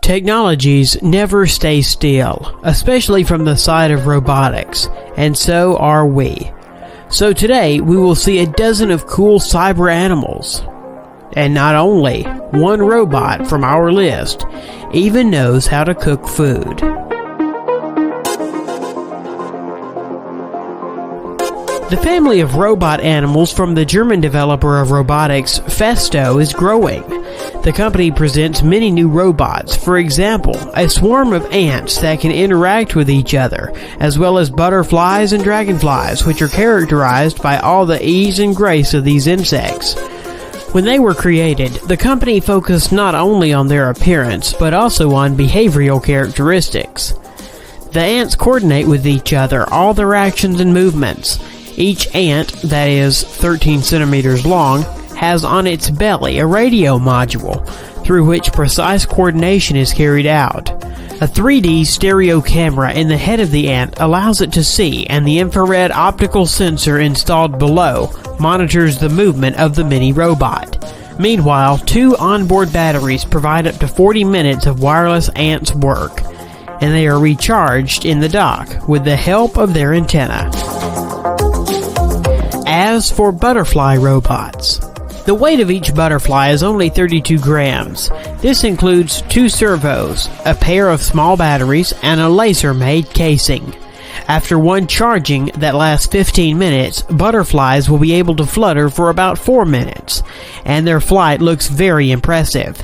Technologies never stay still, especially from the side of robotics, and so are we. So today we will see a dozen of cool cyber animals. And not only, one robot from our list even knows how to cook food. The family of robot animals from the German developer of robotics, Festo, is growing. The company presents many new robots, for example, a swarm of ants that can interact with each other, as well as butterflies and dragonflies, which are characterized by all the ease and grace of these insects. When they were created, the company focused not only on their appearance, but also on behavioral characteristics. The ants coordinate with each other all their actions and movements. Each ant, that is 13 centimeters long, has on its belly a radio module, through which precise coordination is carried out. A 3D stereo camera in the head of the ant allows it to see, and the infrared optical sensor installed below monitors the movement of the mini robot. Meanwhile, 2 onboard batteries provide up to 40 minutes of wireless ants work, and they are recharged in the dock with the help of their antenna. As for butterfly robots, the weight of each butterfly is only 32 grams. This includes 2 servos, a pair of small batteries, and a laser-made casing. After one charging that lasts 15 minutes, butterflies will be able to flutter for about 4 minutes, and their flight looks very impressive.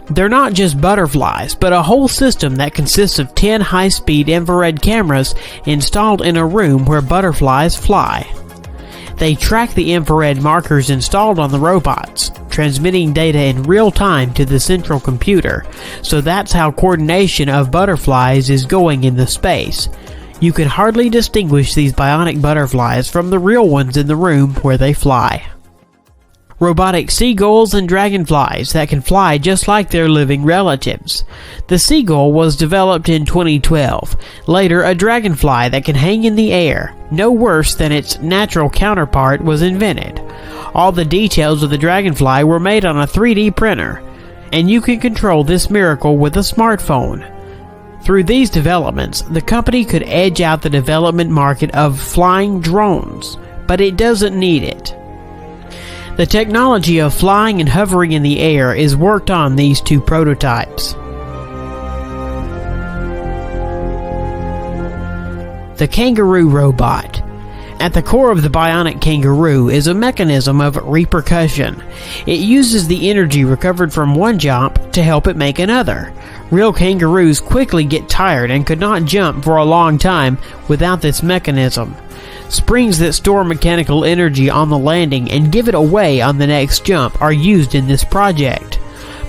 They're not just butterflies, but a whole system that consists of 10 high-speed infrared cameras installed in a room where butterflies fly. They track the infrared markers installed on the robots, transmitting data in real time to the central computer, so that's how coordination of butterflies is going in the space. You can hardly distinguish these bionic butterflies from the real ones in the room where they fly. Robotic seagulls and dragonflies that can fly just like their living relatives. The seagull was developed in 2012. Later, a dragonfly that can hang in the air, no worse than its natural counterpart, was invented. All the details of the dragonfly were made on a 3D printer, and you can control this miracle with a smartphone. Through these developments, the company could edge out the development market of flying drones, but it doesn't need it. The technology of flying and hovering in the air is worked on these 2 prototypes. The kangaroo robot. At the core of the bionic kangaroo is a mechanism of repercussion. It uses the energy recovered from one jump to help it make another. Real kangaroos quickly get tired and could not jump for a long time without this mechanism. Springs that store mechanical energy on the landing and give it away on the next jump are used in this project.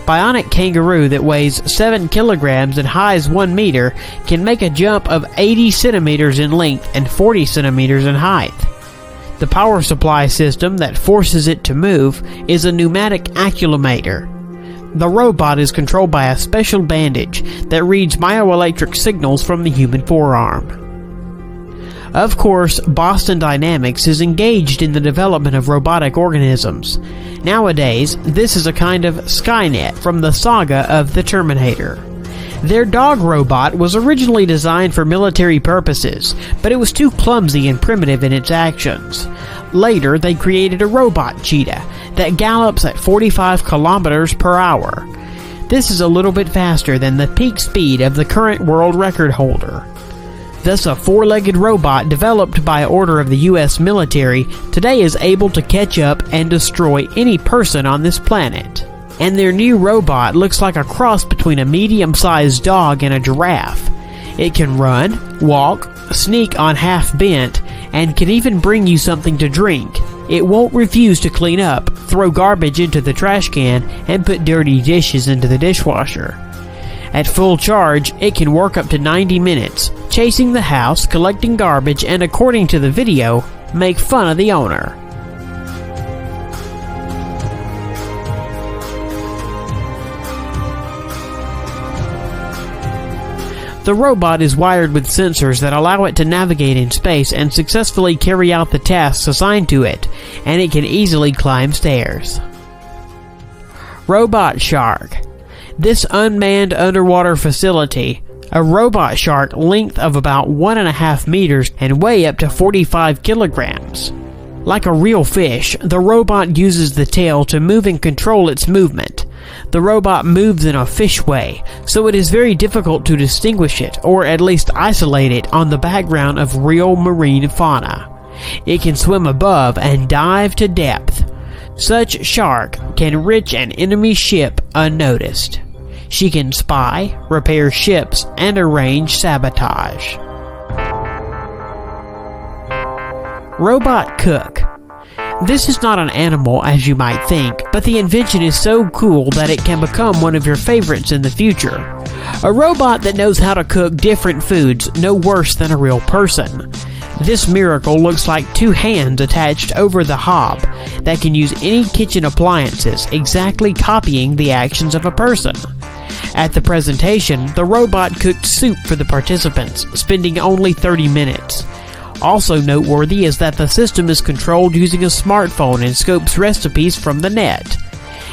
Bionic kangaroo that weighs 7 kilograms and highs 1 meter can make a jump of 80 centimeters in length and 40 centimeters in height. The power supply system that forces it to move is a pneumatic accumulator. The robot is controlled by a special bandage that reads myoelectric signals from the human forearm. Of course, Boston Dynamics is engaged in the development of robotic organisms. Nowadays, this is a kind of Skynet from the saga of the Terminator. Their dog robot was originally designed for military purposes, but it was too clumsy and primitive in its actions. Later, they created a robot cheetah that gallops at 45 kilometers per hour. This is a little bit faster than the peak speed of the current world record holder. Thus, a 4-legged robot developed by order of the U.S. military today is able to catch up and destroy any person on this planet. And their new robot looks like a cross between a medium-sized dog and a giraffe. It can run, walk, sneak on half bent, and can even bring you something to drink. It won't refuse to clean up, throw garbage into the trash can, and put dirty dishes into the dishwasher. At full charge, it can work up to 90 minutes, chasing the house, collecting garbage, and according to the video, make fun of the owner. The robot is wired with sensors that allow it to navigate in space and successfully carry out the tasks assigned to it, and it can easily climb stairs. Robot Shark. This unmanned underwater facility, a robot shark length of about 1.5 meters and weigh up to 45 kilograms. Like a real fish, the robot uses the tail to move and control its movement. The robot moves in a fish way, so it is very difficult to distinguish it, or at least isolate it on the background of real marine fauna. It can swim above and dive to depth. Such shark can reach an enemy ship unnoticed. She can spy, repair ships, and arrange sabotage. Robot cook. This is not an animal as you might think, but the invention is so cool that it can become one of your favorites in the future. A robot that knows how to cook different foods no worse than a real person. This miracle looks like two hands attached over the hob that can use any kitchen appliances, exactly copying the actions of a person. At the presentation, the robot cooked soup for the participants, spending only 30 minutes. Also noteworthy is that the system is controlled using a smartphone and scopes recipes from the net.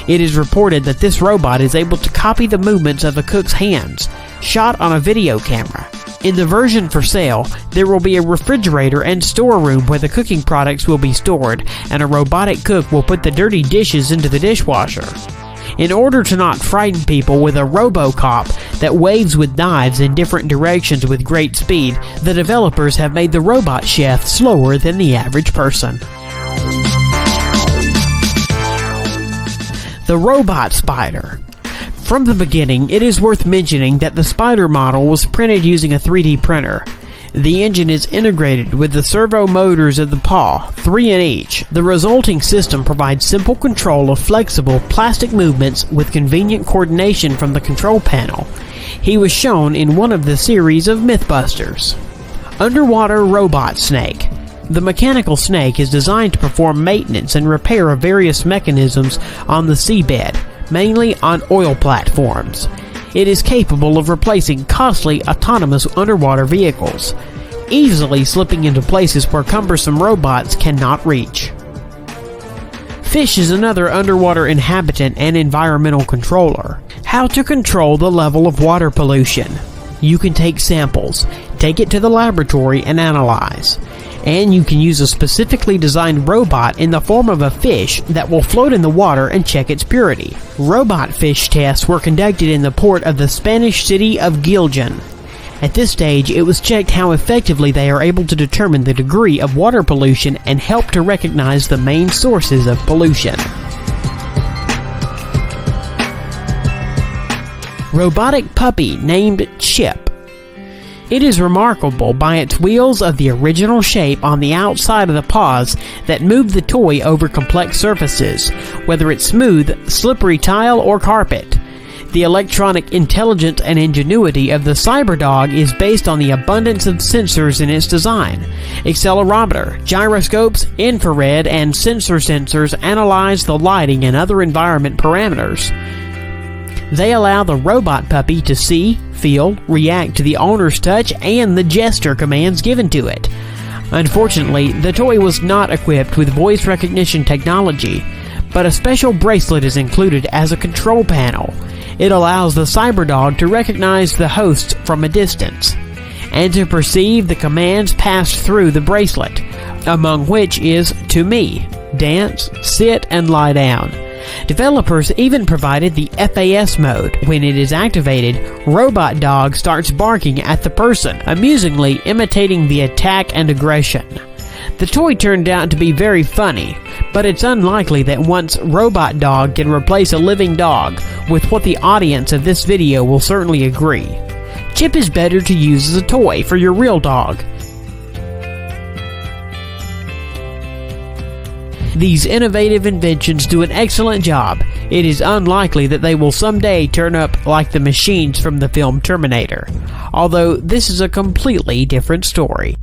It is reported that this robot is able to copy the movements of a cook's hands, shot on a video camera. In the version for sale, there will be a refrigerator and storeroom where the cooking products will be stored, and a robotic cook will put the dirty dishes into the dishwasher. In order to not frighten people with a RoboCop that waves with knives in different directions with great speed, the developers have made the robot chef slower than the average person. The robot spider. From the beginning, it is worth mentioning that the spider model was printed using a 3D printer. The engine is integrated with the servo motors of the paw, 3 in each. The resulting system provides simple control of flexible plastic movements with convenient coordination from the control panel. He was shown in one of the series of Mythbusters. Underwater robot snake. The mechanical snake is designed to perform maintenance and repair of various mechanisms on the seabed, mainly on oil platforms. It is capable of replacing costly autonomous underwater vehicles, easily slipping into places where cumbersome robots cannot reach. Fish is another underwater inhabitant and environmental controller. How to control the level of water pollution. You can take samples, take it to the laboratory and analyze. And you can use a specifically designed robot in the form of a fish that will float in the water and check its purity. Robot fish tests were conducted in the port of the Spanish city of Giljan. At this stage, it was checked how effectively they are able to determine the degree of water pollution and help to recognize the main sources of pollution. Robotic puppy named Chip. It is remarkable by its wheels of the original shape on the outside of the paws that move the toy over complex surfaces, whether it's smooth, slippery tile, or carpet. The electronic intelligence and ingenuity of the CyberDog is based on the abundance of sensors in its design. Accelerometer, gyroscopes, infrared, and sensors analyze the lighting and other environment parameters. They allow the robot puppy to see, feel, react to the owner's touch and the gesture commands given to it. Unfortunately, the toy was not equipped with voice recognition technology, but a special bracelet is included as a control panel. It allows the CyberDog to recognize the host from a distance, and to perceive the commands passed through the bracelet, among which is to me, dance, sit, and lie down. Developers even provided the FAS mode. When it is activated, Robot Dog starts barking at the person, amusingly imitating the attack and aggression. The toy turned out to be very funny, but it's unlikely that once Robot Dog can replace a living dog, with what the audience of this video will certainly agree. Chip is better to use as a toy for your real dog. These innovative inventions do an excellent job. It is unlikely that they will someday turn up like the machines from the film Terminator, although this is a completely different story.